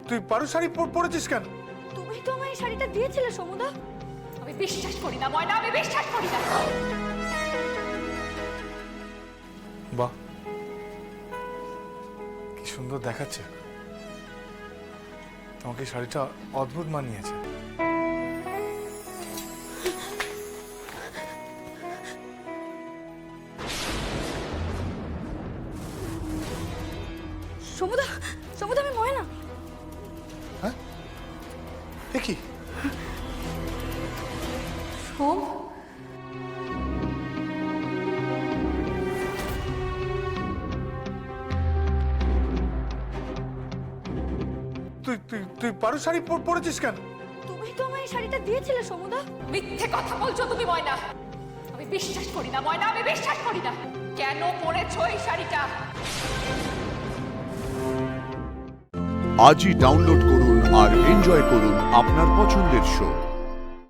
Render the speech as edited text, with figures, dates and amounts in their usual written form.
তুই পারু শাড়ি পরেছিস কেন? তুমি তো আমায় এই শাড়িটা দিয়েছিলে সমুদা। আমি বিশ্বাস করি না ময়না, আমি বিশ্বাস করি না। বাহ, কি সুন্দর দেখাচ্ছে। তোমাকে এই শাড়িটা অদ্ভুত মানিয়েছে। সমুদা, সমুদা, আমি ময়না। হ্যাঁ, এ কি? সোম, তুই তুই তুই পারু শাড়ি পরেছিস কেন? তুমি তো আমায় এই শাড়িটা দিয়েছিলে সমুদা। মিথ্যে কথা বলছো তুমি ময়না। আমি বিশ্বাস করি না ময়না, আমি বিশ্বাস করি না। কেন পরেছো এই শাড়িটা? আজই ডাউনলোড করুন আর এনজয় করুন আপনার পছন্দের শো।